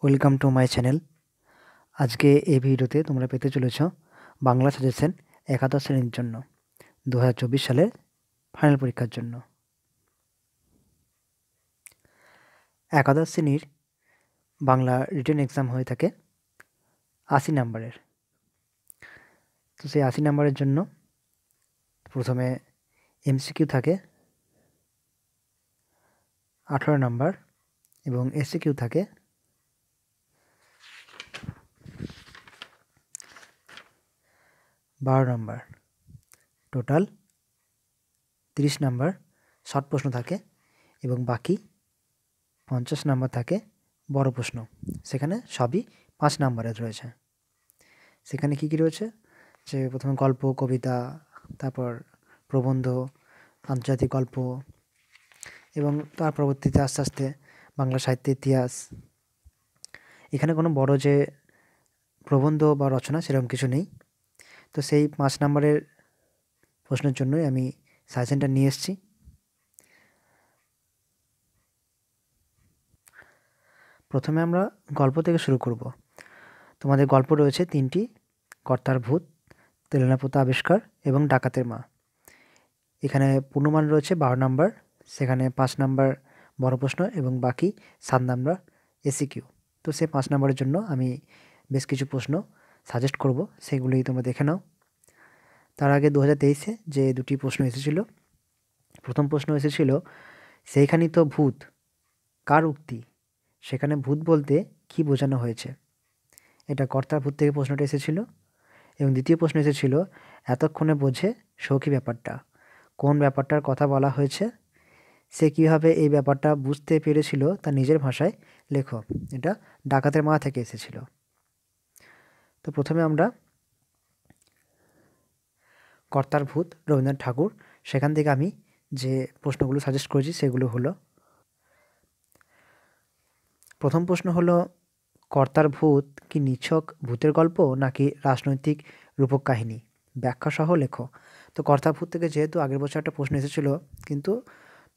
Welcome to my channel. আজকে এই ভিডিওতে তোমরা পেতে চলেছ বাংলা সাজেশন একাদশ শ্রেণীর জন্য 2024 সালের ফাইনাল পরীক্ষার জন্য। একাদশ শ্রেণীর বাংলা রিটেন এক্সাম হয়ে থাকে 80 নাম্বারের। তো সেই 80 নাম্বারের জন্য প্রথমে এমসিকিউ থাকে 18 নাম্বার এবং এসিকিউ থাকে 12 নাম্বার। টোটাল 30 নাম্বার শর্ট প্রশ্ন থাকে এবং বাকি 50 নাম্বার থাকে বড় প্রশ্ন। সেখানে সবই 5 নাম্বারের রয়েছে। সেখানে কী কী রয়েছে, যে প্রথমে গল্প, কবিতা, তারপর প্রবন্ধ, আন্তর্জাতিক গল্প এবং তার পরবর্তীতে আস্তে আস্তে বাংলা সাহিত্যের ইতিহাস। এখানে কোনো বড় যে প্রবন্ধ বা রচনা সেরকম কিছু নেই। তো সেই 5 নাম্বারের প্রশ্নের জন্যই আমি সাজেশনটা নিয়ে এসেছি। প্রথমে আমরা গল্প থেকে শুরু করব। তোমাদের গল্প রয়েছে 3টি: কর্তার ভূত, তেলেনাপোতা আবিষ্কার এবং ডাকাতের মা। এখানে পূর্ণমান রয়েছে 12 নাম্বার, সেখানে 5 নাম্বার বড় প্রশ্ন এবং বাকি 7 নাম্বার এসিকিউ। তো সেই 5 নাম্বারের জন্য আমি বেশ কিছু প্রশ্ন সাজেস্ট করব, সেগুলি তোমরা দেখে নাও। তার আগে 2023-এ যে দুটি প্রশ্ন এসেছিল, প্রথম প্রশ্ন এসেছিল সেইখানেই তো ভূত কার উক্তি, সেখানে ভূত বলতে কি বোঝানো হয়েছে। এটা কর্তার ভূত থেকে প্রশ্নটা এসেছিল। এবং দ্বিতীয় প্রশ্ন এসেছিল এতক্ষণে বোঝে সৌখী ব্যাপারটা, কোন ব্যাপারটার কথা বলা হয়েছে, সে কীভাবে এই ব্যাপারটা বুঝতে পেরেছিল তার নিজের ভাষায় লেখো। এটা ডাকাতের মা থেকে এসেছিল। তো প্রথমে আমরা কর্তার ভূত রবীন্দ্রনাথ ঠাকুর, সেখান থেকে আমি যে প্রশ্নগুলো সাজেস্ট করেছি সেগুলো হলো, প্রথম প্রশ্ন হলো কর্তার ভূত কি নিছক ভূতের গল্প নাকি রাজনৈতিক রূপক কাহিনী, ব্যাখ্যা সহ লেখো। তো কর্তার ভূত থেকে যেহেতু আগের বছর একটা প্রশ্ন এসেছিল কিন্তু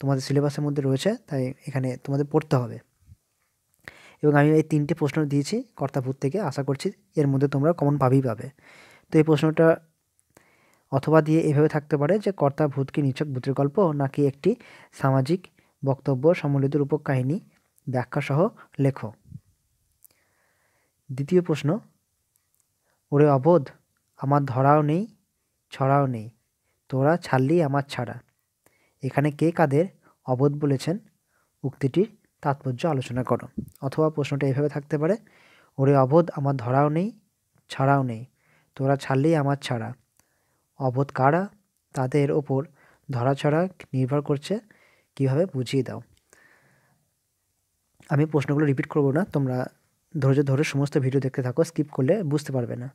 তোমাদের সিলেবাসের মধ্যে রয়েছে, তাই এখানে তোমাদের পড়তে হবে। এবং আমি এই 3টে প্রশ্ন দিয়েছি কর্তার ভূত থেকে, আশা করছি এর মধ্যে তোমরা কমন পাবেই পাবে। তো এই প্রশ্নটা অথবা দিয়ে এভাবে থাকতে পারে যে কর্তার ভূত কি নিছক ভূতের গল্প নাকি একটি সামাজিক বক্তব্য সম্বলিত রূপক কাহিনী, ব্যাখ্যা সহ লেখো। দ্বিতীয় প্রশ্ন, ওরে অবোধ আমার ধরাও নেই ছড়াও নেই, তোরা ছাড়লি আমার ছাড়া। এখানে কে কাদের অবোধ বলেছেন, উক্তিটির তাৎপর্য আলোচনা করো। অথবা প্রশ্নটা এভাবে থাকতে পারে, ওরে অবোধ আমার ধরাও নেই ছাড়াও নেই, তোরা ছাড়লি আমার ছাড়া। অবোধ কারা, তাদের ওপর ধরাছড়া নির্ভর করছে, কিভাবে বুঝিয়ে দাও। আমি প্রশ্নগুলো রিপিট করব না, তোমরা ধৈর্য ধরে সমস্ত ভিডিও দেখতে থাকো, স্কিপ করলে বুঝতে পারবে না।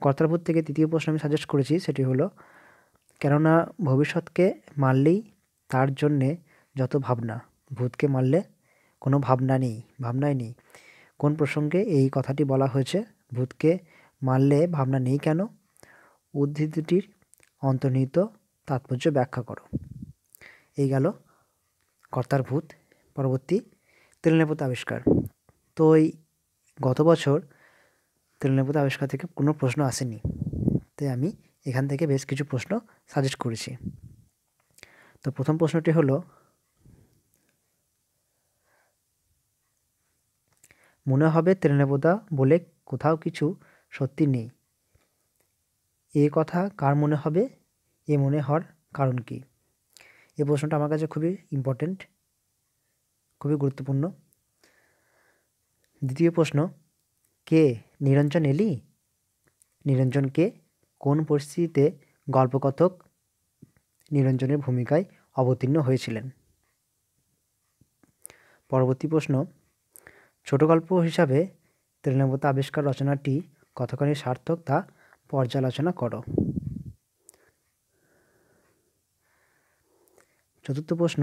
কর্তার ভূত থেকে তৃতীয় প্রশ্ন আমি সাজেস্ট করেছি, সেটি হলো কেননা ভবিষ্যৎকে মারলেই তার জন্যে যত ভাবনা, ভূতকে মারলে কোনো ভাবনাই নেই। কোন প্রসঙ্গে এই কথাটি বলা হয়েছে, ভূতকে মারলে ভাবনা নেই কেন, উদ্ধৃতিটির অন্তর্নিহিত তাৎপর্য ব্যাখ্যা করো। এই গেল কর্তার ভূত। পরবর্তী তেলেনাপোতা আবিষ্কার। তো এই গত বছর তেলেনাপোতা আবিষ্কার থেকে কোনো প্রশ্ন আসেনি, তাই আমি এখান থেকে বেশ কিছু প্রশ্ন সাজেস্ট করেছি। তো প্রথম প্রশ্নটি হলো, মনে হবে তেলেনাপোতা বলে কোথাও কিছু সত্যি নেই, এ কথা কার মনে হবে, এ মনে হওয়ার কারণ কি। এই প্রশ্নটা আমার কাছে খুবই ইম্পর্টেন্ট, খুবই গুরুত্বপূর্ণ। দ্বিতীয় প্রশ্ন, কে নিরঞ্জন এলি, নিরঞ্জন কে, কোন পরিস্থিতিতে গল্পকথক নিরঞ্জনের ভূমিকায় অবতীর্ণ হয়েছিলেন। পরবর্তী প্রশ্ন, ছোট গল্প হিসাবে তেলেনাপোতা আবিষ্কার রচনাটি কতখানি সার্থক তা পর্যালোচনা করো। চতুর্থ প্রশ্ন,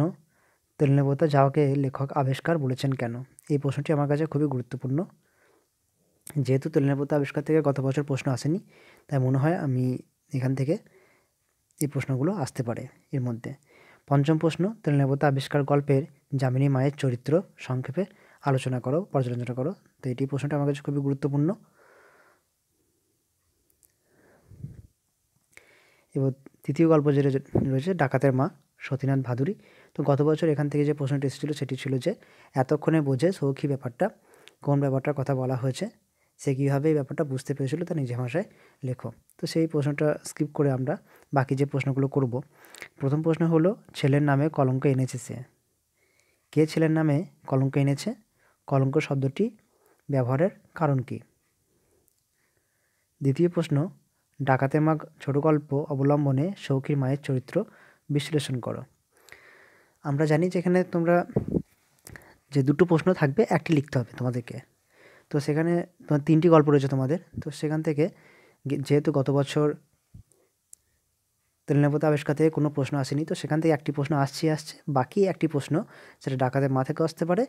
তেলেনাপোতা যাওয়াকে লেখক আবিষ্কার বলেছেন কেন। এই প্রশ্নটি আমার কাছে খুবই গুরুত্বপূর্ণ, যেহেতু তেলেনাপোতা আবিষ্কার থেকে গত বছর প্রশ্ন আসেনি, তাই মনে হয় আমি এখান থেকে এই প্রশ্নগুলো আসতে পারে এর মধ্যে। পঞ্চম প্রশ্ন, তেলেনাপোতা আবিষ্কার গল্পের যামিনী মায়ের চরিত্র সংক্ষেপে আলোচনা করো, পর্যালোচনা করো। তো এটি প্রশ্নটা আমার কাছে খুবই গুরুত্বপূর্ণ। এবার তৃতীয় গল্প যেটা রয়েছে ডাকাতের মা, সতীনাথ ভাদুড়ী। তো গত বছর এখান থেকে যে প্রশ্নটি এসেছিলো সেটি ছিল যে এতক্ষণে বোঝে সৌখী ব্যাপারটা, কোন ব্যাপারটার কথা বলা হয়েছে, সে কীভাবে এই ব্যাপারটা বুঝতে পেরেছিল তা নিজের ভাষায় লেখো। তো সেই প্রশ্নটা স্কিপ করে আমরা বাকি যে প্রশ্নগুলো করব। প্রথম প্রশ্ন হলো, ছেলের নামে কলঙ্ক এনেছে সে। কে ছেলের নামে কলঙ্ক এনেছে? কলঙ্ক শব্দটি ব্যবহারের কারণ কী? দ্বিতীয় প্রশ্ন, ডাকাতের মা ছোট গল্প অবলম্বনে সৌখীর মায়ের চরিত্র বিশ্লেষণ করো। আমরা জানি যে এখানে তোমরা যে দুটো প্রশ্ন থাকবে, একটি লিখতে হবে তোমাদেরকে। তো সেখানে তোমার 3টি গল্প রয়েছে তোমাদের। তো সেখান থেকে যেহেতু গত বছর তেলেনাপোতা আবিষ্কার থেকে কোনো প্রশ্ন আসেনি, তো সেখান থেকে একটি প্রশ্ন আসছে। বাকি একটি প্রশ্ন সেটা ডাকাতের মা থেকে আসতে পারে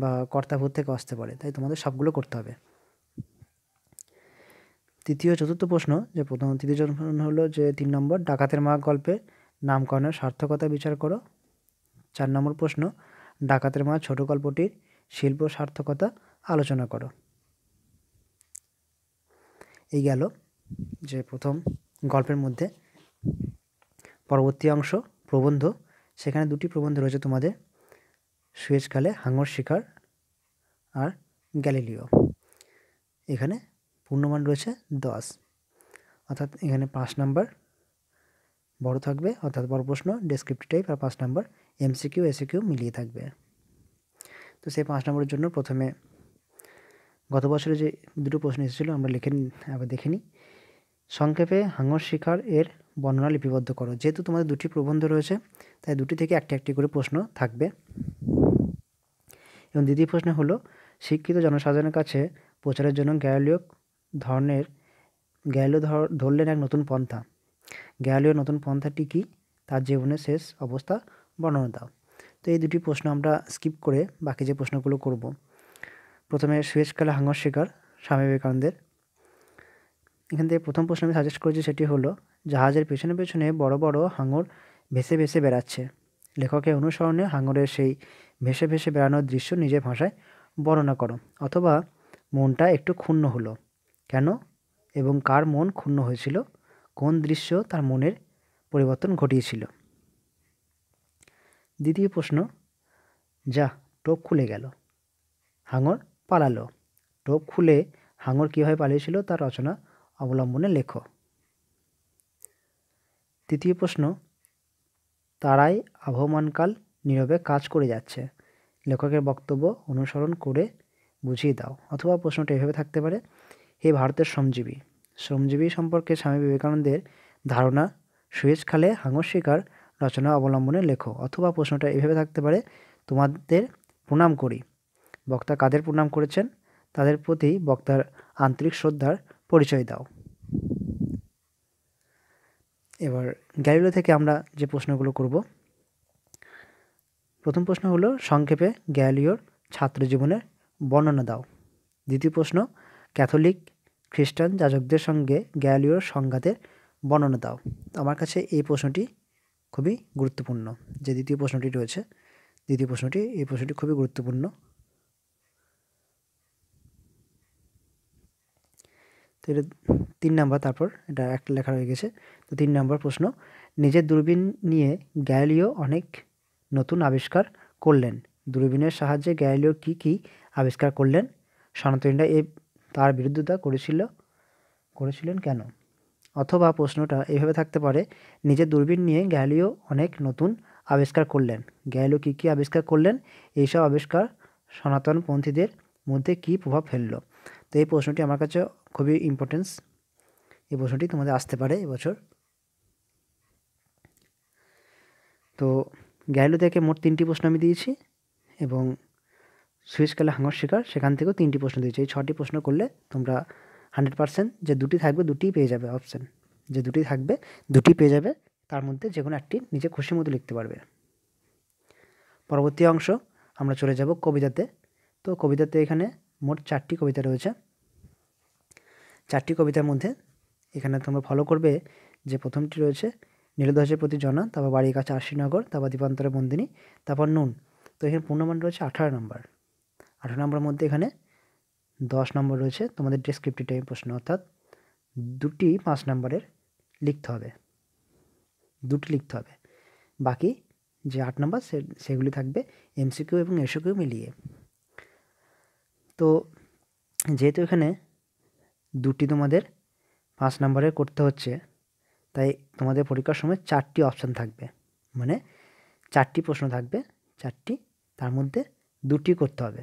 বা কর্তাভূত থেকে আসতে পারে, তাই তোমাদের সবগুলো করতে হবে। চতুর্থ প্রশ্ন হলো যে 3 নম্বর, ডাকাতের মা গল্পের নামকরণের সার্থকতা বিচার করো। 4 নম্বর প্রশ্ন, ডাকাতের মা ছোট গল্পটির শিল্প সার্থকতা আলোচনা করো। এই গেল যে প্রথম গল্পের মধ্যে। পরবর্তী অংশ প্রবন্ধ। সেখানে 2টি প্রবন্ধ রয়েছে তোমাদের, সুয়েজখালে হাঙর শিকার আর গ্যালিলিও। এখানে পূর্ণমান রয়েছে 10, অর্থাৎ এখানে 5 নাম্বার বড় থাকবে, অর্থাৎ বড় প্রশ্ন ডেসক্রিপটিভ টাইপ, আর 5 নাম্বার এমসিকিউ এসিকিউ মিলিয়ে থাকবে। তো সেই 5 নম্বরের জন্য প্রথমে গত বছরে যে দুটো প্রশ্ন এসেছিলো আমরা আবার দেখে নিই। সংক্ষেপে হাঙর শিকার এর বর্ণনা লিপিবদ্ধ করো। যেহেতু তোমাদের 2টি প্রবন্ধ রয়েছে, তাই 2টি থেকে একটি করে প্রশ্ন থাকবে। এবং দ্বিতীয় প্রশ্ন হলো, শিক্ষিত জনসাধারণের কাছে প্রচারের জন্য গ্যালিলিও ধরলেন এক নতুন পন্থা। গ্যালিলিওর নতুন পন্থাটি কী? তার জীবনের শেষ অবস্থা বর্ণনা দাও। তো এই 2টি প্রশ্ন আমরা স্কিপ করে বাকি যে প্রশ্নগুলো করব। প্রথমে সুয়েজখালে হাঙর শিকার, স্বামী বিবেকানন্দের। এখান থেকে প্রথম প্রশ্ন আমি সাজেস্ট করেছি, সেটি হলো, জাহাজের পেছনে পেছনে বড় বড় হাঙর ভেসে ভেসে বেড়াচ্ছে। লেখকের অনুসরণে হাঙরের সেই ভেসে ভেসে বেড়ানোর দৃশ্য নিজের ভাষায় বর্ণনা করো। অথবা মনটা একটু ক্ষুণ্ণ হলো কেন এবং কার মন ক্ষুণ্ণ হয়েছিল, কোন দৃশ্য তার মনের পরিবর্তন ঘটিয়েছিল। দ্বিতীয় প্রশ্ন, যা টোপ খুলে গেল, হাঙর পালালো। টোপ খুলে হাঙর কীভাবে পালিয়েছিল তার রচনা অবলম্বনে লেখো। তৃতীয় প্রশ্ন, তারাই আবহমানকাল নীরবে কাজ করে যাচ্ছে। লেখকের বক্তব্য অনুসরণ করে বুঝিয়ে দাও। অথবা প্রশ্নটা এভাবে থাকতে পারে, হে ভারতের শ্রমজীবী সম্পর্কে স্বামী বিবেকানন্দের ধারণা সুয়েজ খালে হাঙর শিকার রচনা অবলম্বনে লেখো। অথবা প্রশ্নটা এভাবে থাকতে পারে, তোমাদের প্রণাম করি। বক্তা কাদের প্রণাম করেছেন, তাদের প্রতি বক্তার আন্তরিক শ্রদ্ধার পরিচয় দাও। এবার গ্যালিলিও থেকে আমরা যে প্রশ্নগুলো করব। প্রথম প্রশ্ন হলো, সংক্ষেপে গ্যালিলিওর ছাত্রজীবনের বর্ণনা দাও। দ্বিতীয় প্রশ্ন, ক্যাথলিক খ্রিস্টান যাজকদের সঙ্গে গ্যালিলিওর সংঘাতের বর্ণনা দাও। আমার কাছে এই প্রশ্নটি খুবই গুরুত্বপূর্ণ, যে দ্বিতীয় প্রশ্নটি রয়েছে, এই প্রশ্নটি খুবই গুরুত্বপূর্ণ। তো এটা 3 নাম্বার, তারপর এটা একটা লেখা হয়ে গেছে। তো 3 নাম্বার প্রশ্ন, নিজের দূরবীন নিয়ে গ্যালিলিও অনেক নতুন আবিষ্কার করলেন। দূরবীনের সাহায্যে গ্যালিলিও কী কী আবিষ্কার করলেন? সনাতনীরা তার বিরোধিতা করেছিলেন কেন? অথবা প্রশ্নটা এভাবে থাকতে পারে, নিজের দূরবীন নিয়ে গ্যালিলিও অনেক নতুন আবিষ্কার করলেন। গ্যালিলিও কী কী আবিষ্কার করলেন? এইসব আবিষ্কার সনাতনপন্থীদের মধ্যে কী প্রভাব ফেললো? তো এই প্রশ্নটি আমার কাছে খুবই ইম্পর্টেন্স, এই প্রশ্নটি তোমাদের আসতে পারে এবছর। তো গ্যালিলিও থেকে মোট 3টি প্রশ্ন আমি দিয়েছি, এবং সুয়েজখালে হাঙর শিকার সেখান থেকেও 3টি প্রশ্ন দিয়েছি। এই 6টি প্রশ্ন করলে তোমরা 100% যে 2টি থাকবে 2টিই পেয়ে যাবে অপশান, যে 2টি থাকবে 2টি পেয়ে যাবে, তার মধ্যে যে কোনো একটি নিজে খুশি মতো লিখতে পারবে। পরবর্তী অংশ আমরা চলে যাব কবিতাতে। তো কবিতাতে এখানে মোট 4টি কবিতা রয়েছে। 4টি কবিতার মধ্যে এখানে তোমরা ফলো করবে যে প্রথমটি রয়েছে নীলধ্বজের প্রতি জনা, তারপর বাড়ির কাছে আশিনগর, তারপর দীপান্তরে বন্দিনী, তারপর নুন। তো এখানে পূর্ণমান রয়েছে 18 নম্বর। 18 নম্বরের মধ্যে এখানে 10 নম্বর রয়েছে তোমাদের ডেসক্রিপটিভ টাইপ প্রশ্ন, অর্থাৎ 2টি 5 নম্বরের লিখতে হবে, 2টি লিখতে হবে। বাকি যে 8 নম্বর সেগুলি থাকবে এমসিকিউ এবং এসকিউ মিলিয়ে। তো যেহেতু এখানে 2টি তোমাদের 5 নম্বরের করতে হচ্ছে, তাই তোমাদের পরীক্ষার সময় 4টি অপশান থাকবে, মানে 4টি প্রশ্ন থাকবে, 4টি, তার মধ্যে 2টি করতে হবে।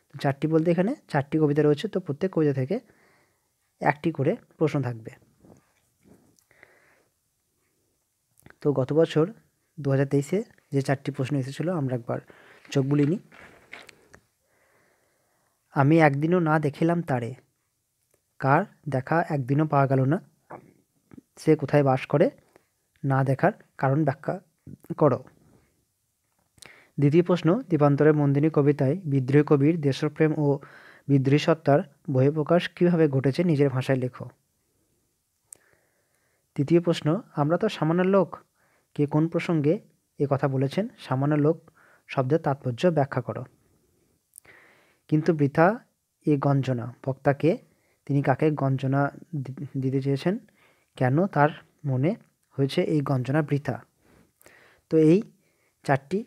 তো 4টি বলতে এখানে 4টি কবিতা রয়েছে, তো প্রত্যেক কবিতা থেকে 1টি করে প্রশ্ন থাকবে। তো গত বছর 2023-এ যে 4টি প্রশ্ন এসেছিলো আমরা একবার চোখ বুলিনি। আমি একদিনও না দেখিলাম তারে, কার দেখা একদিনও পাওয়া গেল না, সে কোথায় বাস করে, না দেখার কারণ ব্যাখ্যা করো। দ্বিতীয় প্রশ্ন, দীপান্তরের মন্দিনী কবিতায় বিদ্রোহী কবির দেশপ্রেম ও বিদ্রোহী সত্তার বহিঃপ্রকাশ কীভাবে ঘটেছে নিজের ভাষায় লেখো। তৃতীয় প্রশ্ন, আমরা তো সামান্য লোক, কে কোন প্রসঙ্গে এ কথা বলেছেন, সামান্য লোক শব্দের তাৎপর্য ব্যাখ্যা করো। কিন্তু বৃথা এ গঞ্জনা, বক্তাকে, তিনি কাকে গঞ্জনা দিতে চেয়েছেন, কেন তার মনে হয়েছে এই গঞ্জনা বৃথা। তো এই 4টি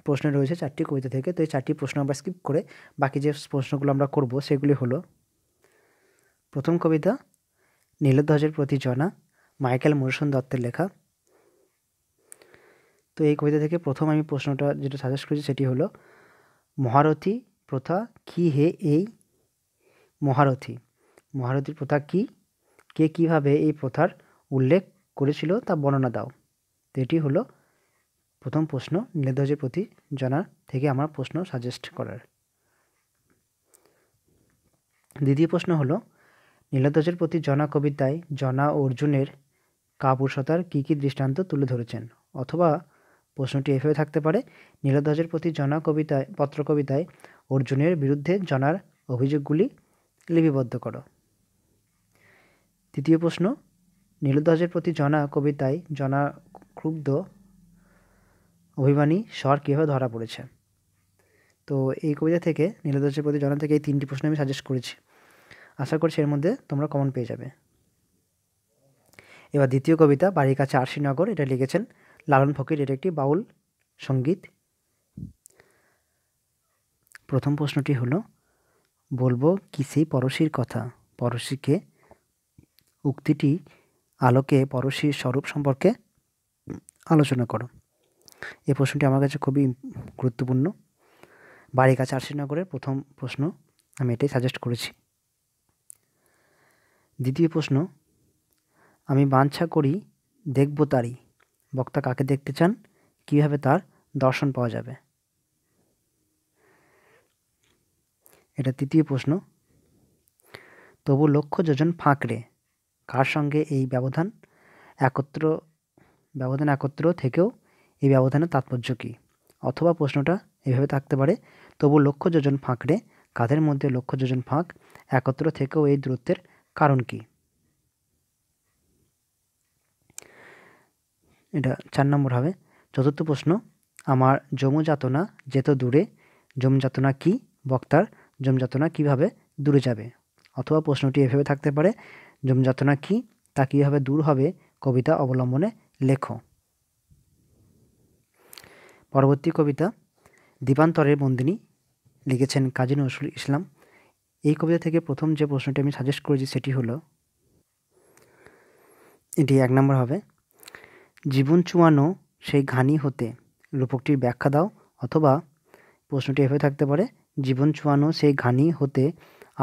প্রশ্ন রয়েছে 4টি কবিতা থেকে। তো এই 4টি প্রশ্ন আমরা স্কিপ করে বাকি যে প্রশ্নগুলো আমরা করব সেগুলি হলো, প্রথম কবিতা নীলধ্বজের প্রতি জনা, মাইকেল মধুসূদন দত্তের লেখা। তো এই কবিতা থেকে প্রথম আমি প্রশ্নটা যেটা সাজেস্ট করেছি সেটি হলো, মহারথী প্রথা কী হে এই মহারথী, মহারথীর প্রথা কী, কে কীভাবে এই প্রথার উল্লেখ করেছিল তা বর্ণনা দাও। তো এটি হলো প্রথম প্রশ্ন, নীলধ্বজের প্রতি জনা থেকে আমার প্রশ্ন সাজেস্ট করার। দ্বিতীয় প্রশ্ন হলো, নীলধ্বজের প্রতি জনা কবিতায় জনা ও অর্জুনের কাপুরুষতার কী কী দৃষ্টান্ত তুলে ধরেছেন, অথবা প্রশ্নটি এভাবে থাকতে পারে, নীলধ্বজের প্রতি জনা কবিতায় পত্রকবিতায় অর্জুনের বিরুদ্ধে জনার অভিযোগগুলি লিপিবদ্ধ করো। তৃতীয় প্রশ্ন, নীলধ্বজের প্রতি জনা কবিতায় জনা ক্রুদ্ধ অভিমানী স্বর কীভাবে ধরা পড়েছে। তো এই কবিতা থেকে নীলধ্বজের প্রতি জনা থেকে এই 3টি প্রশ্ন আমি সাজেস্ট করেছি, আশা করছি এর মধ্যে তোমরা কমন পেয়ে যাবে। এবার দ্বিতীয় কবিতা বাড়ির কাছে আরশিনগর, এটা লিখেছেন লালন ফকির, এটা একটি বাউল সঙ্গীত। প্রথম প্রশ্নটি হলো, বলবো কি সেই পরশীর কথা, পরশীকে, উক্তিটি আলোকে পরশীর স্বরূপ সম্পর্কে আলোচনা করো। এই প্রশ্নটি আমার কাছে খুবই গুরুত্বপূর্ণ। বাড়ির কাছে আরশিনগরের প্রথম প্রশ্ন, আমি এটাই সাজেস্ট করেছি। দ্বিতীয় প্রশ্ন, আমি বাঞ্ছা করি দেখব তারই, বক্তা কাকে দেখতে চান, কীভাবে তার দর্শন পাওয়া যাবে। এটা তৃতীয় প্রশ্ন, তবু লক্ষ যোজন ফাঁকরে, কার সঙ্গে এই ব্যবধান একত্র থেকেও এই ব্যবধানের তাৎপর্য কী, অথবা প্রশ্নটা এভাবে থাকতে পারে, তবু লক্ষ যোজন ফাঁকরে, কাদের মধ্যে লক্ষ যোজন ফাঁক, একত্র থেকেও এই দূরত্বের কারণ কী। এটা 4 নম্বর হবে। চতুর্থ প্রশ্ন, আমার যমযাতনা যেত দূরে, যমযাতনা কী, বক্তার যমযাতনা কীভাবে দূরে যাবে, অথবা প্রশ্নটি এভাবে থাকতে পারে, যমযাতনা কী, তা কীভাবে দূর হবে, কবিতা অবলম্বনে লেখো। পরবর্তী কবিতা দীপান্তরের বন্দিনী, লিখেছেন কাজী নজরুল ইসলাম। এই কবিতা থেকে প্রথম যে প্রশ্নটি আমি সাজেস্ট করেছি সেটি হলো, এটি 1 নম্বর হবে, জীবন চুয়ানো সেই ঘানি হতে রূপকটির ব্যাখ্যা দাও, অথবা প্রশ্নটি এভাবে থাকতে পারে, জীবন চুয়ানো সেই ঘানি হতে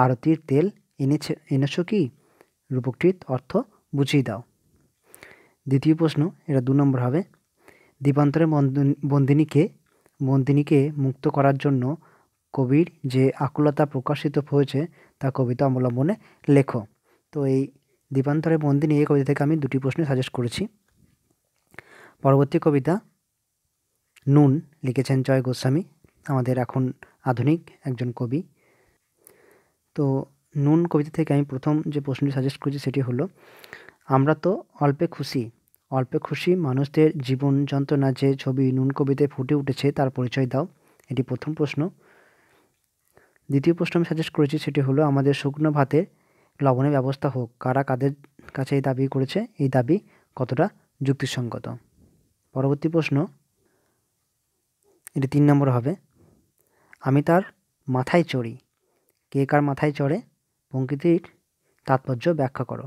আরতির তেল এনেছো কি, রূপকটির অর্থ বুঝিয়ে দাও। দ্বিতীয় প্রশ্ন, এটা 2 নম্বর হবে, দীপান্তরের বন্দিনীকে মুক্ত করার জন্য কবির যে আকুলতা প্রকাশিত হয়েছে তা কবিতা অবলম্বনে লেখো। তো এই দীপান্তরের বন্দিনী এই কবিতা থেকে আমি 2টি প্রশ্ন সাজেস্ট করেছি। পরবর্তী কবিতা নুন, লিখেছেন জয় গোস্বামী, আমাদের এখন আধুনিক একজন কবি। তো নুন কবিতা থেকে আমি প্রথম যে প্রশ্নটি সাজেস্ট করেছি সেটি হলো, আমরা তো অল্পে খুশি মানুষদের জীবন যন্ত্রণা যে ছবি নুন কবিতায় ফুটে উঠেছে তার পরিচয় দাও। এটি প্রথম প্রশ্ন। দ্বিতীয় প্রশ্ন আমি সাজেস্ট করেছি, সেটি হলো আমাদের শুকনো ভাতের লবণের ব্যবস্থা হোক, কারা কাদের কাছে এই দাবি করেছে, এই দাবি কতটা যুক্তিসঙ্গত। পরবর্তী প্রশ্ন, এটি 3 নম্বর হবে, আমি তার মাথায় চড়ি, কে কার মাথায় চড়ে, পংক্তিটির তাৎপর্য ব্যাখ্যা করো।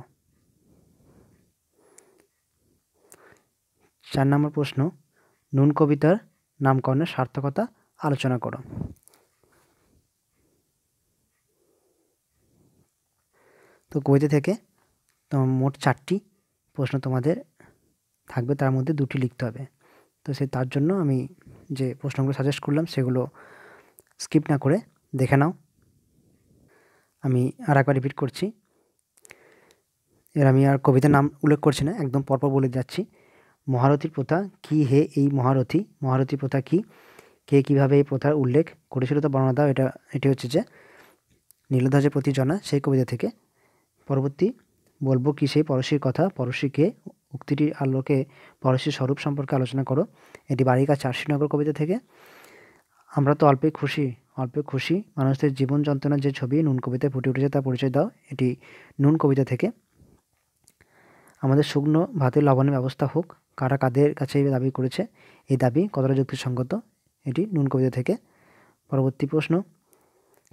4 নম্বর প্রশ্ন, নুন কবিতার নামকরণের সার্থকতা আলোচনা করো। তো কবিতা থেকে মোট 4টি প্রশ্ন তোমাদের থাকবে, তার মধ্যে 2টি লিখতে হবে। তো তার জন্য আমি যে প্রশ্নগুলো সাজেস্ট করলাম সেগুলো স্কিপ না করে দেখে নাও। আমি আরেকবার রিপিট করছি, আমি আর কবিতার নাম উল্লেখ করছি না, একদম পরপর বলে যাচ্ছি। মহারথীর প্রথা কী হে এই মহারথী, মহারথী প্রথা কী, কে কীভাবে এই প্রথার উল্লেখ করেছিল তা বর্ণনা দাও। এটি হচ্ছে যে নীলধ্বজের প্রতি জনা, সেই কবিতা থেকে। পরবর্তী, বলবো কি সেই পরশীর কথা, পরশী কে, উক্তিটির আলোকে পরশীর স্বরূপ সম্পর্কে আলোচনা করো। এটি বাড়িকা চাষিনগর কবিতা থেকে। আমরা তো অল্পে খুশি, মানুষদের জীবন যন্ত্রণার যে ছবি নুন কবিতায় ফুটে উঠেছে তা পরিচয় দাও। এটি নুন কবিতা থেকে। আমাদের শুকনো ভাতের লবণের ব্যবস্থা হোক, কারা কাদের কাছে এই দাবি করেছে, এই দাবি কতটা যুক্তিসঙ্গত, এটি নুন কবিতা থেকে। পরবর্তী প্রশ্ন,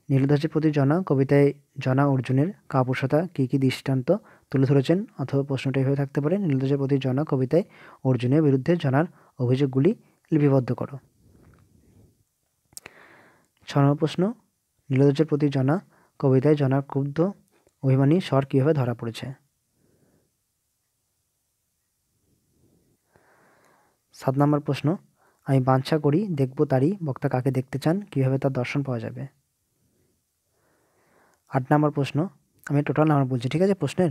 নীলধ্বজের প্রতি জনা কবিতায় জনা অর্জুনের কাপুরুষতা কী কী দৃষ্টান্ত তুলে ধরেছেন, অথবা প্রশ্নটা এভাবে থাকতে পারে, নীলধ্বজের প্রতি জনা কবিতায় অর্জুনের বিরুদ্ধে জনার অভিযোগগুলি লিপিবদ্ধ করো। 6 নম্বর প্রশ্ন, নীলধ্বজের প্রতি জনা কবিতায় জনার ক্ষুব্ধ অভিমানী স্বর কীভাবে ধরা পড়েছে। 7 নম্বর প্রশ্ন, আমি বাঞ্ছা করি দেখব তারই, বক্তা কাকে দেখতে চান, কীভাবে তার দর্শন পাওয়া যাবে। 8 নম্বর প্রশ্ন, আমি টোটাল নাম্বার বলছি, ঠিক আছে প্রশ্নের।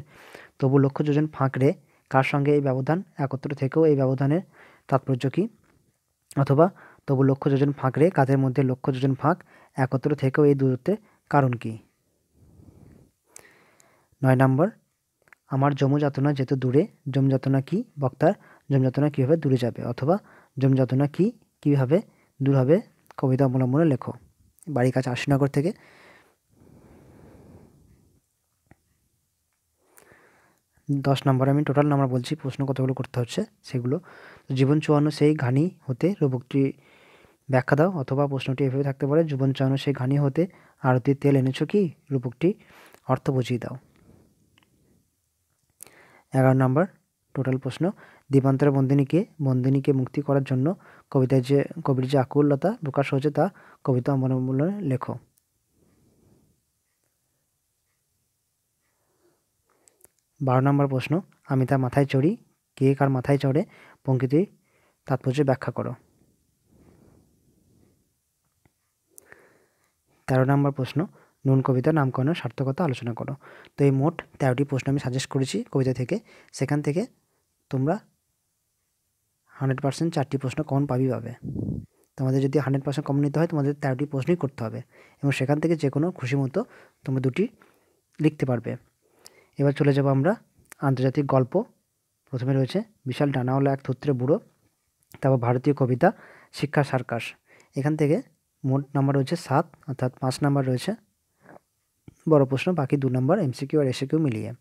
তবু লক্ষ্য যোজন ফাঁকরে কার সঙ্গে এই ব্যবধান, একত্র থেকেও এই ব্যবধানের তাৎপর্য কী, অথবা তবু লক্ষ্য যোজন ফাঁকরে কাদের মধ্যে লক্ষ্য যোজন ফাঁক, একত্র থেকেও এই দূরত্বের কারণ কী। 9 নম্বর, আমার যমযাতনা যেত দূরে, যমযাতনা কী, বক্তার যমযাতনা কীভাবে দূরে যাবে, অথবা যমযাতনা কী কীভাবে দূর হবে, কবিতা অবলম্বনে লেখো। বাড়িকা চাষিনগর থেকে। 10 নম্বর, আমি টোটাল নাম্বার বলছি, প্রশ্ন কতগুলো করতে হচ্ছে সেগুলো। জীবন চুয়ানো সেই ঘানি হতে রূপকটি ব্যাখ্যা দাও, অথবা প্রশ্নটি এভাবে থাকতে পারে, জীবন চুয়ানো সেই ঘানি হতে আরতির তেল এনেছো কি, রূপকটি অর্থ বুঝিয়ে দাও। 11 নম্বর টোটাল প্রশ্ন, দ্বীপান্তরে বন্দিনীকে মুক্তি করার জন্য কবির যে আকুলতা প্রকাশ হয়েছে তা কবিতা অবলম্বনে লেখো। 12 নম্বর প্রশ্ন, আমি তার মাথায় চড়ি, কে কার মাথায় চড়ে, পংক্তিটির তাৎপর্য ব্যাখ্যা করো। 13 নম্বর প্রশ্ন, নুন কবিতার নামকরণের সার্থকতা আলোচনা করো। তো এই মোট 13টি প্রশ্ন আমি সাজেস্ট করেছি কবিতা থেকে। সেখান থেকে তোমরা 100% 4টি প্রশ্ন কমন পাবে। তোমাদের যদি 100% কমন নিতে হয় তোমাদের 13টি প্রশ্নই করতে হবে, এবং সেখান থেকে যে কোনো খুশি মতো তোমরা 2টি লিখতে পারবে। এবার চলে যাব আমরা আন্তর্জাতিক গল্প। প্রথমে রয়েছে বিশাল ডানাওয়ালা এক থুতরে বুড়ো, তারপর ভারতীয় কবিতা, শিক্ষার সার্কাস। এখান থেকে মোট নাম্বার রয়েছে 7, অর্থাৎ 5 নাম্বার রয়েছে বড় প্রশ্ন, বাকি 2 নাম্বার এমসিকিউ আর এসিকিউ মিলিয়ে।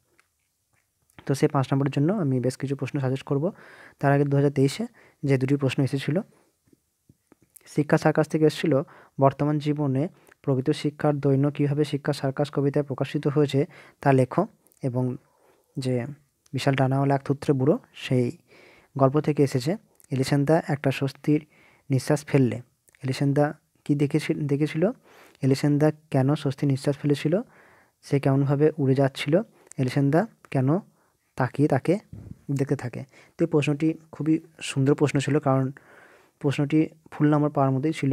তো সেই 5 নাম্বারের জন্য আমি বেশ কিছু প্রশ্ন সাজেস্ট করব। তার আগে 2023-এ যে 2টি প্রশ্ন এসেছিল, শিক্ষা সার্কাস থেকে এসেছিল, বর্তমান জীবনে প্রকৃত শিক্ষার দৈন্য কীভাবে শিক্ষা সার্কাস কবিতায় প্রকাশিত হয়েছে তা লেখো। এবং যে বিশাল ডানাওয়ালা এক থুতরে বুড়ো, সেই গল্প থেকে এসেছে, এলিসেন্দা একটা স্বস্তির নিঃশ্বাস ফেললে। এলিসেন্দা কী দেখেছিল, এলিসেন্দা কেন স্বস্তির নিঃশ্বাস ফেলেছিল, সে কেমনভাবে উড়ে যাচ্ছিল, এলিসেন্দা কেন তাকিয়ে তাকে দেখতে থাকে। তো এই প্রশ্নটি খুবই সুন্দর প্রশ্ন ছিল, কারণ প্রশ্নটি ফুল নাম্বার পাওয়ার মধ্যেই ছিল।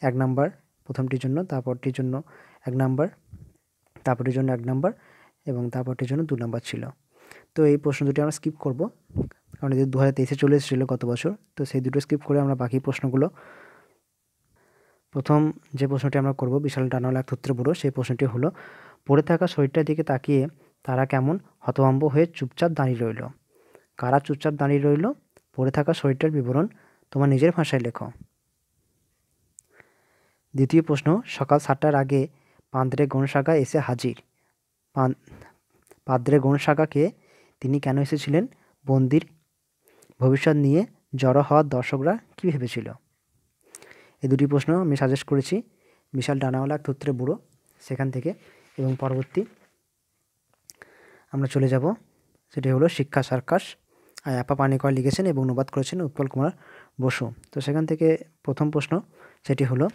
1 নাম্বার প্রথমটির জন্য, তারপরটির জন্য 1 নাম্বার, তারপরটির জন্য 1 নাম্বার, এবং তারপরটির জন্য 2 নাম্বার ছিল। তো এই প্রশ্ন দুটি আমরা স্কিপ করব, কারণ এদের 2023-এ চলে এসেছিলো গত বছর। তো সেই দুটো স্কিপ করে আমরা বাকি প্রশ্নগুলো, প্রথম যে প্রশ্নটি আমরা করব বিশাল ডানাওয়ালা এক থুতরে বুড়ো, সেই প্রশ্নটি হলো, পড়ে থাকা শরীরটার দিকে তাকিয়ে তারা কেমন হতভম্ব হয়ে চুপচাপ দাঁড়িয়ে রইল। কারা চুপচাপ দাঁড়িয়ে রইল, পড়ে থাকা শরীরটার বিবরণ তোমার নিজের ভাষায় লেখো। দ্বিতীয় প্রশ্ন, সকাল 7টার আগে পাদ্রে গনসাগা এসে হাজির। পাদ্রে গনসাগাকে তিনি কেন এসেছিলেন? বন্দির ভবিষ্যৎ নিয়ে জড়ো হওয়া দর্শকরা কী ভেবেছিল? এই দুটি প্রশ্ন আমি সাজেস্ট করেছি বিশাল ডানাওয়ালা থুত্রে বুড়ো সেখান থেকে। এবং পরবর্তী আমরা চলে যাব, সেটি হলো শিক্ষা সার্কাস। আয়াপ্পা পানিকর লিখেছেন এবং অনুবাদ করেছেন উৎপল কুমার বসু। তো সেখান থেকে প্রথম প্রশ্ন সেটি হলো,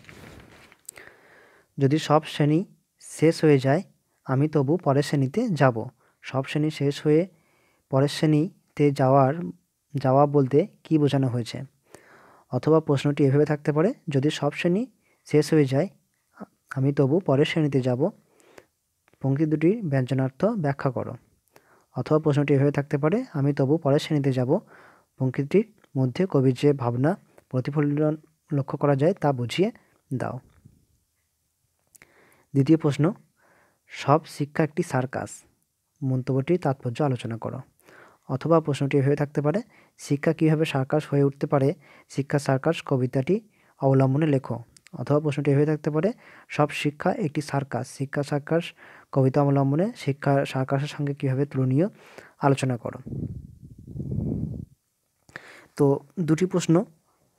যদি সব শ্রেণী শেষ হয়ে যায় আমি তবু পরের শ্রেণীতে যাব। সব শ্রেণী শেষ হয়ে পরের শ্রেণীতে যাওয়া বলতে কী বোঝানো হয়েছে? অথবা প্রশ্নটি এভাবে থাকতে পারে, যদি সব শ্রেণী শেষ হয়ে যায় আমি তবু পরের শ্রেণীতে যাব, পংক্তি দুটির ব্যঞ্জনার্থ ব্যাখ্যা করো। অথবা প্রশ্নটি এভাবে থাকতে পারে, আমি তবু পরের শ্রেণীতে যাব, পংক্তিটির মধ্যে কবির যে ভাবনা প্রতিফলন লক্ষ্য করা যায় তা বুঝিয়ে দাও। দ্বিতীয় প্রশ্ন, সব শিক্ষা একটি সার্কাস, মন্তব্যটির তাৎপর্য আলোচনা করো। অথবা প্রশ্নটি এভাবে থাকতে পারে, শিক্ষা কীভাবে সার্কাস হয়ে উঠতে পারে, শিক্ষা সার্কাস কবিতাটি অবলম্বনে লেখো। অথবা প্রশ্নটি এভাবে থাকতে পারে, সব শিক্ষা একটি সার্কাস, শিক্ষা সার্কাস কবিতা অবলম্বনে শিক্ষা সার্কাসের সঙ্গে কীভাবে তুলনীয় আলোচনা করো। তো দুটি প্রশ্ন,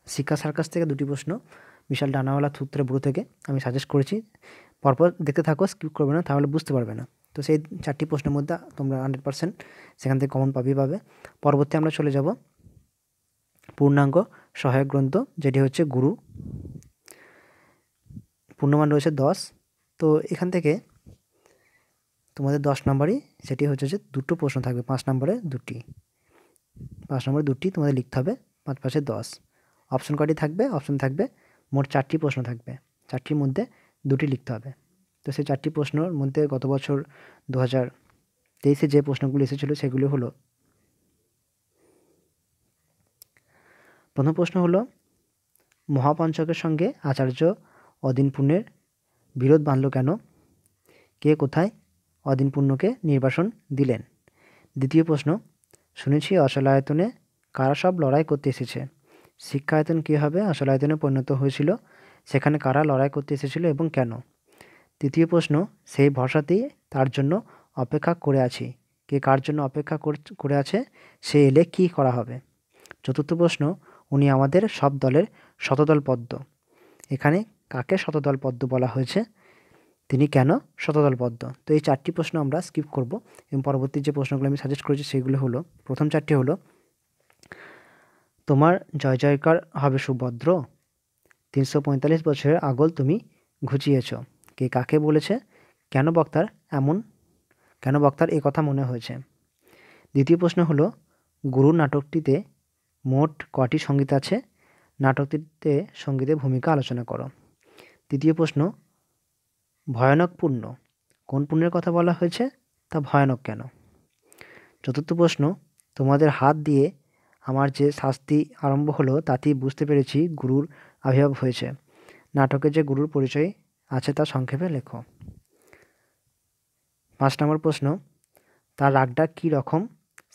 শিক্ষা সার্কাস থেকে দুটি প্রশ্ন বিশাল ডানাওয়ালা থুত্রে বুড়ো থেকে আমি সাজেস্ট করেছি। পরপর দেখতে থাকো, স্কিপ করবে না, তাহলে বুঝতে পারবে না। তো সেই 4টি প্রশ্নের মধ্যে তোমরা 100% সেখান থেকে কমন পাবে। পরবর্তী আমরা চলে যাব পূর্ণাঙ্গ সহায়ক গ্রন্থ, যেটি হচ্ছে গুরু। পূর্ণমান রয়েছে 10। তো এখান থেকে তোমাদের 10 নম্বরই সেটি হচ্ছে যে দুটো প্রশ্ন থাকবে, 5 নম্বরে দুটি, 5 নম্বরে দুটি তোমাদের লিখতে হবে, 5 5 10। অপশন কয়টি থাকবে? অপশন থাকবে মোট 4টি প্রশ্ন থাকবে, 4টির মধ্যে দুটি লিখতে হবে। তো সেই 4টি প্রশ্নর মধ্যে গত বছর 2023-এ যে প্রশ্নগুলো এসেছিলো সেগুলি হলো, প্রথম প্রশ্ন হলো, মহাপঞ্চকের সঙ্গে আচার্য অদিনপূর্ণের বিরোধ বাঁধল কেন? কে কোথায় অদিনপূর্ণকে নির্বাসন দিলেন? দ্বিতীয় প্রশ্ন, শুনেছি অচলায়তনে কারা সব লড়াই করতে এসেছে, শিক্ষায়তন কীভাবে অচলায়তনে পরিণত হয়েছিল, সেখানে কারা লড়াই করতে এসেছিল এবং কেন? তৃতীয় প্রশ্ন, সেই ভরসাতেই তার জন্য অপেক্ষা করে আছি, কে কার জন্য অপেক্ষা করে আছে, সে এলে কী করা হবে? চতুর্থ প্রশ্ন, উনি আমাদের সব দলের শতদলপদ্ম, এখানে কাকে শতদলপদ্ম বলা হয়েছে, তিনি কেন শতদলপদ্ম? তো এই 4টি প্রশ্ন আমরা স্কিপ করব এবং পরবর্তী যে প্রশ্নগুলো আমি সাজেস্ট করেছি সেগুলো হলো, প্রথম 4টি হলো, তোমার জয় জয়কার হবে সুভদ্র, 345 বছরের আগল তুমি ঘুচিয়েছ, কে কাকে বলেছে, কেন বক্তার এ কথা মনে হয়েছে? দ্বিতীয় প্রশ্ন হলো, গুরু নাটকটিতে মোট কটি সঙ্গীত আছে, নাটকটিতে সঙ্গীতের ভূমিকা আলোচনা করো। তৃতীয় প্রশ্ন, ভয়ানক পুণ্য, কোন পুণ্যের কথা বলা হয়েছে, তা ভয়ানক কেন? চতুর্থ প্রশ্ন, তোমাদের হাত দিয়ে আমার যে শাস্তি আরম্ভ হলো তাতেই বুঝতে পেরেছি গুরুর আবির্ভাব হয়েছে, নাটকে যে গুরুর পরিচয় আছে তা সংক্ষেপে লেখো। 5 নম্বর প্রশ্ন, তার রাগটা কী রকম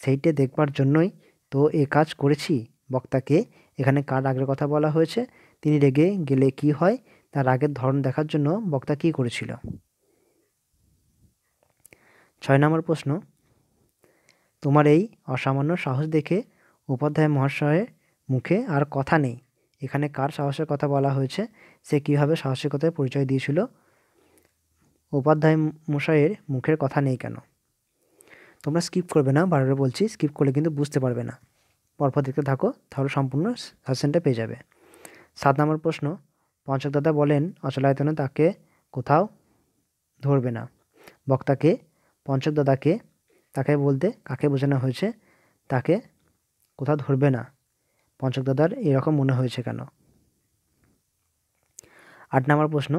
সেইটে দেখবার জন্যই তো এ কাজ করেছি, বক্তাকে, এখানে কার রাগের কথা বলা হয়েছে, তিনি রেগে গেলে কি হয়, তার রাগের ধরন দেখার জন্য বক্তা কী করেছিল? 6 নম্বর প্রশ্ন, তোমার এই অসামান্য সাহস দেখে উপাধ্যায় মহাশয়ের মুখে আর কথা নেই, এখানে কার সাহসের কথা বলা হয়েছে, সে কীভাবে সাহসিকতার পরিচয় দিয়েছিল, উপাধ্যায় মশাইয়ের মুখের কথা নেই কেন? তোমরা স্কিপ করবে না, বারবার বলছি, স্কিপ করলে কিন্তু বুঝতে পারবে না, পরপর দেখতে থাকো, তাহলে সম্পূর্ণ সাজেশনটা পেয়ে যাবে। 7 নম্বর প্রশ্ন, পঞ্চক দাদা বলেন অচলায়তনে তাকে কোথাও ধরবে না, বক্তাকে, পঞ্চক দাদাকে, তাকে বলতে কাকে বোঝানো হয়েছে, তাকে কোথাও ধরবে না, পঞ্চক দাদার এরকম মনে হয়েছে কেন? 8 নম্বর প্রশ্ন,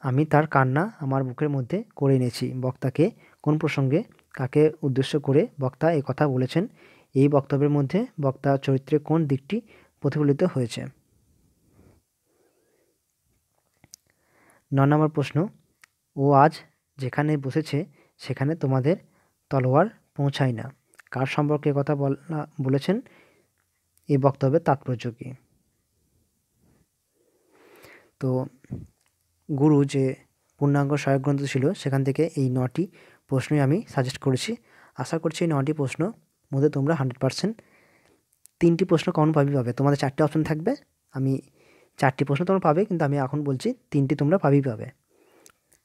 আমি তার কান্না আমার বুকের মধ্যে করে এনেছি, বক্তাকে, কোন প্রসঙ্গে, কাকে উদ্দেশ্য করে বক্তা এ কথা বলেছেন, এই বক্তব্যের মধ্যে বক্তা চরিত্রের কোন দিকটি প্রতিফলিত হয়েছে? 9 নম্বর প্রশ্ন, ও আজ যেখানে বসেছে সেখানে তোমাদের তলোয়ার পৌঁছায় না, কার সম্পর্কে কথা বলেছেন, এই বক্তব্যের তাৎপর্য কী? তো গুরু যে পূর্ণাঙ্গ সহায়ক গ্রন্থ ছিল, সেখান থেকে এই 9টি প্রশ্নই আমি সাজেস্ট করেছি। আশা করছি এই 9টি প্রশ্ন মধ্যে তোমরা 100% 3টি প্রশ্ন কমন পাবে। তোমাদের 4টে অপশন থাকবে, আমি 4টি প্রশ্ন তোমরা পাবে, কিন্তু আমি এখন বলছি 3টি তোমরা পাবে।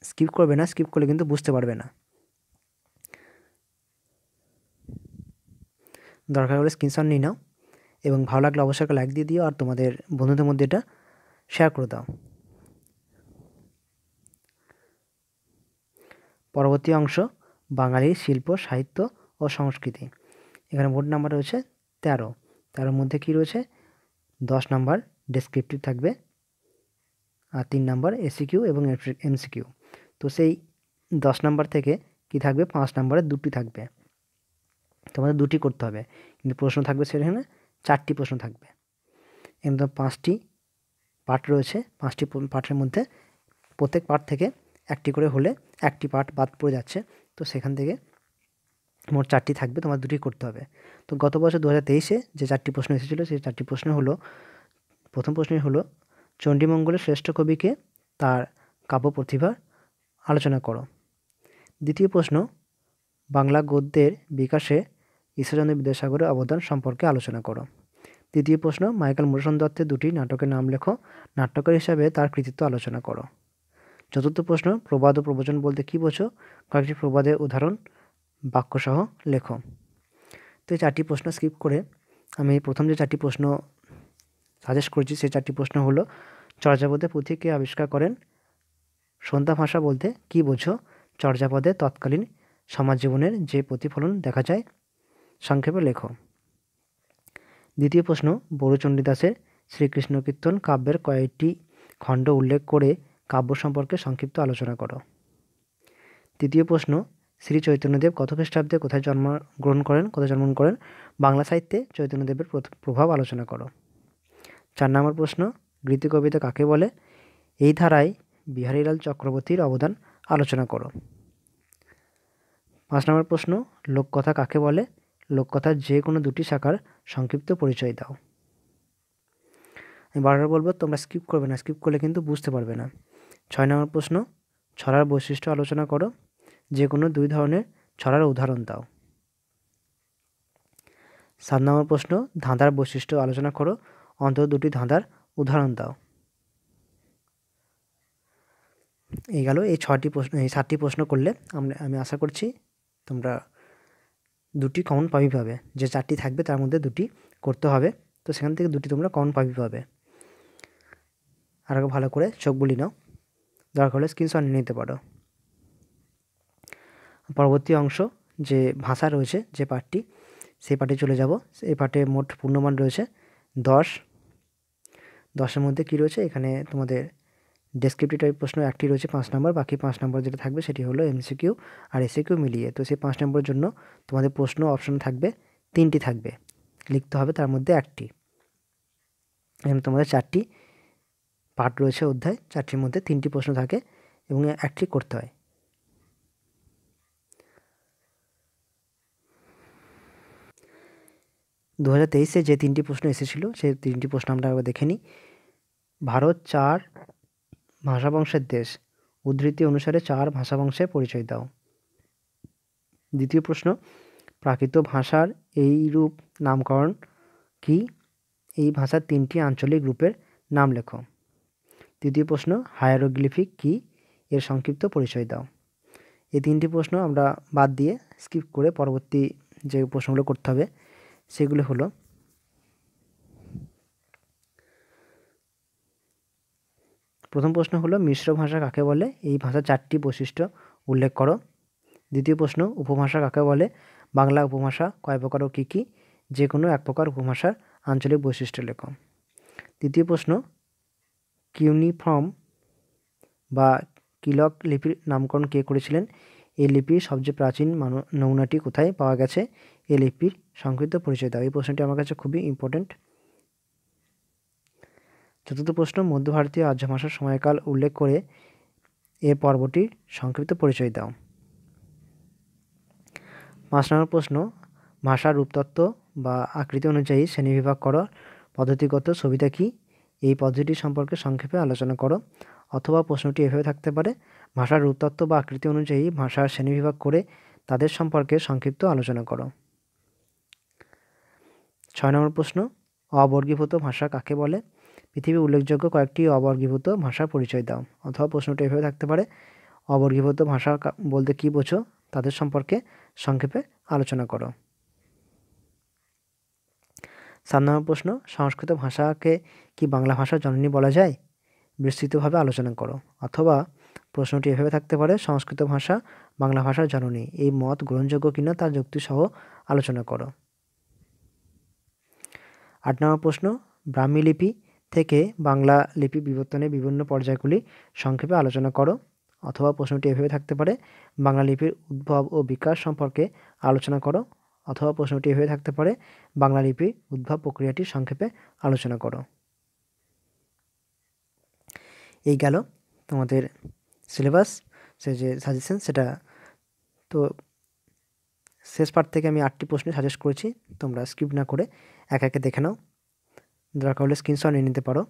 স্কিপ করবে না, স্কিপ করলে কিন্তু বুঝতে পারবে না। দরকার হলে স্ক্রিনশট নিয়ে নাও এবং ভালো লাগলে অবশ্যই একটা লাইক দিয়ে দিও আর তোমাদের বন্ধুদের মধ্যে এটা শেয়ার করে দাও। পরবর্তী অংশ বাঙালির শিল্প, সাহিত্য ও সংস্কৃতি। এখানে মোট নাম্বার রয়েছে 13। 13-র মধ্যে কী রয়েছে? 10 নাম্বার ডেসক্রিপটিভ থাকবে আর 3 নাম্বার এসিকিউ এবং এমসিকিউ। তো সেই 10 নাম্বার থেকে কি থাকবে? 5 নাম্বারে 2টি থাকবে, তোমাদের 2টি করতে হবে, কিন্তু প্রশ্ন থাকবে সেখানে 4টি প্রশ্ন থাকবে। এমন 5টি পার্ট রয়েছে, 5টি পার্টের মধ্যে প্রত্যেক পার্ট থেকে একটি করে হলে একটি পার্ট বাদ পড়ে যাচ্ছে, তো সেখান থেকে মোট 4টি থাকবে, তোমার 2টি করতে হবে। তো গত বছর 2023-এ যে 4টি প্রশ্ন এসেছিলো সেই 4টি প্রশ্ন হলো, প্রথম প্রশ্নই হলো চণ্ডীমঙ্গলের শ্রেষ্ঠ কবিকে তার কাব্য প্রতিভার আলোচনা করো। দ্বিতীয় প্রশ্ন বাংলা গদ্যের বিকাশে ঈশ্বরচন্দ্র বিদ্যাসাগরের অবদান সম্পর্কে আলোচনা করো। তৃতীয় প্রশ্ন মাইকেল মধুসূদন দত্তের 2টি নাটকের নাম লেখো, নাট্যকার হিসাবে তার কৃতিত্ব আলোচনা করো। চতুর্থ প্রশ্ন প্রবাদ ও প্রবচন বলতে কী বোঝো? কয়েকটি প্রবাদের উদাহরণ বাক্যসহ লেখো। তো এই 4টি প্রশ্ন স্কিপ করে আমি প্রথম যে 4টি প্রশ্ন সাজেস্ট করেছি সেই 4টি প্রশ্ন হলো চর্যাপদে পুঁথি কে আবিষ্কার করেন? সন্ধ্যা ভাষা বলতে কী বোঝো? চর্যাপদে তৎকালীন সমাজ জীবনের যে প্রতিফলন দেখা যায় সংক্ষেপে লেখো। দ্বিতীয় প্রশ্ন বড়ুচণ্ডীদাসের শ্রীকৃষ্ণ কীর্তন কাব্যের কয়েকটি খণ্ড উল্লেখ করে কাব্য সম্পর্কে সংক্ষিপ্ত আলোচনা করো। তৃতীয় প্রশ্ন শ্রী চৈতন্যদেব কত খ্রিস্টাব্দে কোথায় জন্মগ্রহণ করেন? বাংলা সাহিত্যে চৈতন্যদেবের প্রভাব আলোচনা করো। 4 নম্বর প্রশ্ন গীতিকবিতা কাকে বলে? এই ধারায় বিহারীলাল চক্রবর্তীর অবদান আলোচনা করো। 5 নম্বর প্রশ্ন লোককথা কাকে বলে? লোককথার যে কোনো 2টি শাখার সংক্ষিপ্ত পরিচয় দাও। আমি বারবার বলবো, তোমরা স্কিপ করবে না, স্কিপ করলে কিন্তু বুঝতে পারবে না। 6 নম্বর প্রশ্ন ছড়ার বৈশিষ্ট্য আলোচনা করো, যে কোনো 2 ধরনের ছড়ার উদাহরণ দাও। 7 নম্বর প্রশ্ন ধাঁধার বৈশিষ্ট্য আলোচনা করো, অন্তত 2টি ধাঁধার উদাহরণ দাও। এই গেল এই 7টি প্রশ্ন করলে আমি আশা করছি তোমরা 2টি কমন পাবে। যে 4টি থাকবে তার মধ্যে 2টি করতে হবে, তো সেখান থেকে 2টি তোমরা কমন পাবে। আর ভালো করে চোখ বুলি নাও, দরকার হলে স্ক্রিনশট নিয়ে নিতে পারো। পরবর্তী অংশ যে ভাষা রয়েছে যে পার্টটি, সেই পার্টে চলে যাব। এই পার্টে মোট পূর্ণমান রয়েছে 10। 10-এর মধ্যে কী রয়েছে? এখানে তোমাদের ডেসক্রিপটিভ টাইপ প্রশ্ন একটি রয়েছে 5 নম্বর, বাকি 5 নম্বর যেটা থাকবে সেটি হলো এমসিকিউ আর এসিকিউ মিলিয়ে। তো সেই 5 নম্বরের জন্য তোমাদের প্রশ্ন অপশন থাকবে 3টি থাকবে, লিখতে হবে তার মধ্যে একটি। এখানে তোমাদের 4টি পার্ট রয়েছে অধ্যায়, 4টির মধ্যে 3টি প্রশ্ন থাকে এবং একটি করতে হয়। দু 2023-এ যে 3টি প্রশ্ন এসেছিল সেই 3টি প্রশ্ন আমরা একবার দেখে নিই। ভারত 4 ভাষাবংশের দেশ, উদ্ধৃতি অনুসারে 4 ভাষাবংশের পরিচয় দাও। দ্বিতীয় প্রশ্ন প্রাকৃত ভাষার এই রূপ নামকরণ কি? এই ভাষার 3টি আঞ্চলিক গ্রুপের নাম লেখো। তৃতীয় প্রশ্ন হায়ারোগ্লিফিক কি? এর সংক্ষিপ্ত পরিচয় দাও। এই 3টি প্রশ্ন আমরা বাদ দিয়ে স্কিপ করে পরবর্তী যে প্রশ্নগুলো করতে হবে সেগুলো হলো প্রথম প্রশ্ন হলো মিশ্র ভাষা কাকে বলে? এই ভাষার 4টি বৈশিষ্ট্য উল্লেখ করো। দ্বিতীয় প্রশ্ন উপভাষা কাকে বলে? বাংলা উপভাষা কয় প্রকার ও কী কী? যে কোনো এক প্রকার উপভাষার আঞ্চলিক বৈশিষ্ট্য লেখো। তৃতীয় প্রশ্ন কিউনিফর্ম বা কিলক লিপির নামকরণ কে করেছিলেন? এই লিপির সবচেয়ে প্রাচীন নমুনাটি কোথায় পাওয়া গেছে? এই লিপির সংক্ষিপ্ত পরিচয় দাও। এই প্রশ্নটি আমার কাছে খুবই ইম্পর্টেন্ট। চতুর্থ প্রশ্ন মধ্য ভারতীয় আর্য ভাষার সময়কাল উল্লেখ করে এ পর্বটির সংক্ষিপ্ত পরিচয় দাও। 5 নম্বর প্রশ্ন ভাষার রূপতত্ত্ব বা আকৃতি অনুযায়ী শ্রেণীবিভাগ করো, পদ্ধতিগত সুবিধা কী? এই পদ্ধতি সম্পর্কে সংক্ষেপে আলোচনা করো। অথবা প্রশ্নটি এভাবে থাকতে পারে, ভাষার রূপতত্ত্ব বা আকৃতি অনুযায়ী ভাষার শ্রেণীবিভাগ করে তাদের সম্পর্কে সংক্ষিপ্ত আলোচনা করো। 6 নম্বর প্রশ্ন, অবর্গীভূত ভাষা কাকে বলে? পৃথিবীর উল্লেখযোগ্য কয়েকটি অবর্গীভূত ভাষার পরিচয় দাও। অথবা প্রশ্নটি এভাবে থাকতে পারে, অবর্গীভূত ভাষা বলতে কী বোঝো? তাদের সম্পর্কে সংক্ষেপে আলোচনা করো। 7 নম্বর প্রশ্ন, সংস্কৃত ভাষাকে কি বাংলা ভাষার জননী বলা যায়? বিস্তৃতভাবে আলোচনা করো। অথবা প্রশ্নটি এভাবে থাকতে পারে, সংস্কৃত ভাষা বাংলা ভাষার জননী, এই মত গ্রহণযোগ্য কিনা তার যুক্তিসহ আলোচনা করো। 8 নম্বর প্রশ্ন, ব্রাহ্মী লিপি থেকে বাংলা লিপি বিবর্তনের বিভিন্ন পর্যায়গুলি সংক্ষেপে আলোচনা করো। অথবা প্রশ্নটি এভাবে থাকতে পারে, বাংলা লিপির উদ্ভব ও বিকাশ সম্পর্কে আলোচনা করো। অথবা প্রশ্নটি এভাবে থাকতে পারে, বাংলা লিপির উদ্ভব প্রক্রিয়াটি সংক্ষেপে আলোচনা করো। এই গেল তোমাদের সিলেবাস, সে যে সাজেশন সেটা। তো শেষ পার্ট থেকে আমি 8টি প্রশ্ন সাজেস্ট করেছি, তোমরা স্কিপ না করে একে একে দেখে নাও, দরকার হলে স্ক্রিনশট নিয়ে নিতে পারো।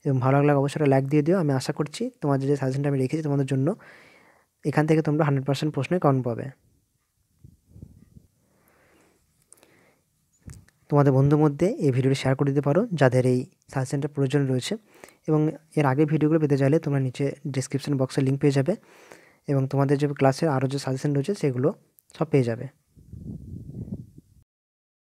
এবং ভালো লাগলে অবশ্যই লাইক দিয়ে দিও। আমি আশা করছি তোমাদের যে সাজেশনটা আমি রেখেছি তোমাদের জন্য, এখান থেকে তোমরা 100% প্রশ্নে কমন পাবে। তোমাদের বন্ধুর মধ্যে এই ভিডিওটি শেয়ার করে দিতে পারো যাদের এই সাজেশনটার প্রয়োজন রয়েছে। এবং এর আগে ভিডিওগুলো পেতে চাইলে তোমরা নিচে ডিসক্রিপশন বক্সে লিঙ্ক পেয়ে যাবে এবং তোমাদের যে ক্লাসের আরও যে সাজেশন রয়েছে সেগুলো সব পেয়ে যাবে।